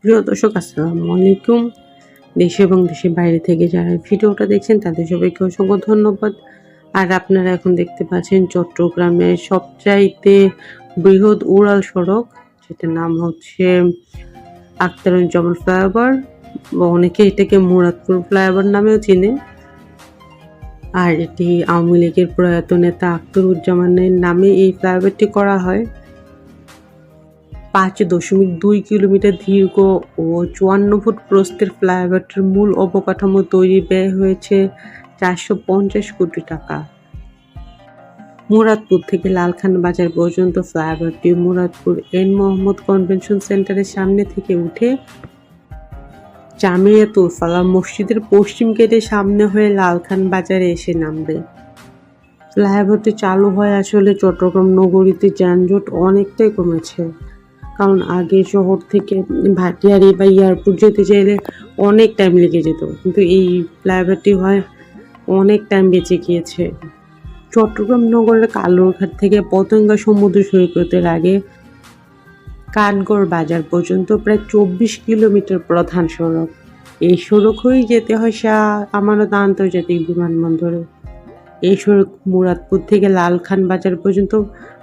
প্রিয় দর্শক, আসসালামু আলাইকুম। দেশে এবং দেশের বাইরে থেকে যারা ভিডিওটা দেখছেন তাদের সবাইকে অসংখ্য ধন্যবাদ। আর আপনারা এখন দেখতে পাচ্ছেন চট্টগ্রামের সবচাইতে বৃহৎ উড়াল সড়ক, যেটার নাম হচ্ছে আখতারুজ্জামান ফ্লাইওভার, বা অনেকে এটাকে মুরাদপুর ফ্লাইওভার নামেও চিনে। আর এটি আওয়ামী লীগের প্রয়াত নেতা আখতারুজ্জামানের নামে এই ফ্লাইওভারটি করা হয়। 5.2 কিলোমিটার দীর্ঘ ও 54 ফুট প্রস্থের ফ্লাইওভারটির মূল অবকাঠামো তৈরি ব্যয় হয়েছে 450 কোটি টাকা। মুরাদপুর থেকে লালখান বাজার পর্যন্ত ফ্লাইওভারটি মুরাদপুর এন মোহাম্মদ কনভেনশন সেন্টারের সামনে থেকে উঠে জামিয়াতুল ফালাহ মসজিদের পশ্চিম গেটের সামনে হয়ে লালখান বাজারে এসে নামবে। ফ্লাইওভারটি চালু হয় আসলে চট্টগ্রাম নগরীতে যানজট অনেকটাই কমেছে, কারণ আগে শহর থেকে ভাটিয়ারি বা এয়ারপোর্ট যেতে চাইলে অনেক টাইম লেগে যেত, কিন্তু এই ফ্লাইওভারটি হয় অনেক টাইম বেঁচে গিয়েছে। চট্টগ্রাম নগরের কালুরঘাট থেকে পতেঙ্গা সমুদ্র সৈকতের আগে কাঠগড় বাজার পর্যন্ত প্রায় 24 কিলোমিটার প্রধান সড়ক। এই সড়ক হয়েই যেতে হয় শাহ আমানত আন্তর্জাতিক বিমানবন্দরে। এই সড়ক মুরাদপুর থেকে লালখান বাজার পর্যন্ত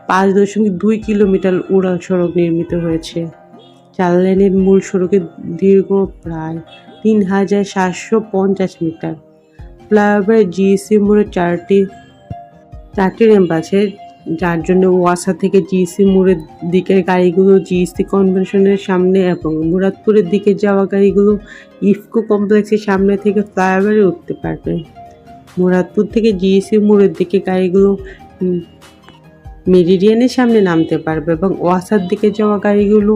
5.2 কিলোমিটার উড়াল সড়ক নির্মিত হয়েছে। 4 লেনের মূল সড়কের দীর্ঘ প্রায় 3750 মিটার। ফ্লাইওভার জিইসি মোড়ে চারটি র্যাম্প আছে, যার জন্য ওয়াসা থেকে জিইসি মোড়ের দিকের গাড়িগুলো জিইসি কনভেনশনের সামনে এবং মুরাদপুরের দিকে যাওয়া গাড়িগুলো ইফকো কমপ্লেক্সের সামনে থেকে ফ্লাইওভারে উঠতে পারবে। মুরাদপুর থেকে জিইসি মোড়ের দিকে গাড়িগুলো মেরিডিয়ানের সামনে নামতে পারবে এবং ওয়াসার দিকে যাওয়া গাড়িগুলো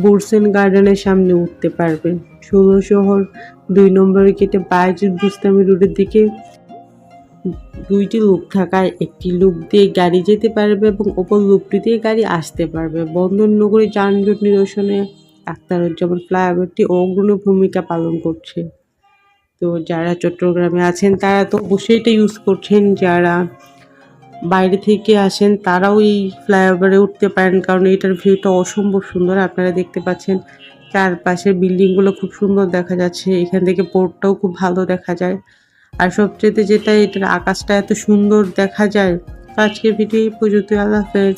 বুরসেন গার্ডেনের সামনে উঠতে পারবে। 16 শহর 2 নম্বর গেটে বায়েজিদ বুস্তামি রোডের দিকে 2টি লুপ থাকায় একটি লুপ দিয়ে গাড়ি যেতে পারবে এবং অপর লুপটি দিয়ে গাড়ি আসতে পারবে। বন্দরনগরী যানজট নিরসনে আখতারুজ্জামান ফ্লাইওভারটি অগ্রণী ভূমিকা পালন করছে। তো যারা চট্টগ্রামে আছেন তারা তো অবশ্যই এটা ইউজ করছেন, যারা বাইরে থেকে আসেন তারাও এই ফ্লাইওভারে উঠতে পারেন, কারণ এটার ভিউটা অসম্ভব সুন্দর। আপনারা দেখতে পাচ্ছেন চারপাশের বিল্ডিংগুলো খুব সুন্দর দেখা যাচ্ছে, এখান থেকে পোর্টটাও খুব ভালো দেখা যায়। আর সবচেয়ে যেটা, এটার আকাশটা এত সুন্দর দেখা যায়। আজকের ভিডিও এই পর্যন্ত। আল্লাহ হাফেজ।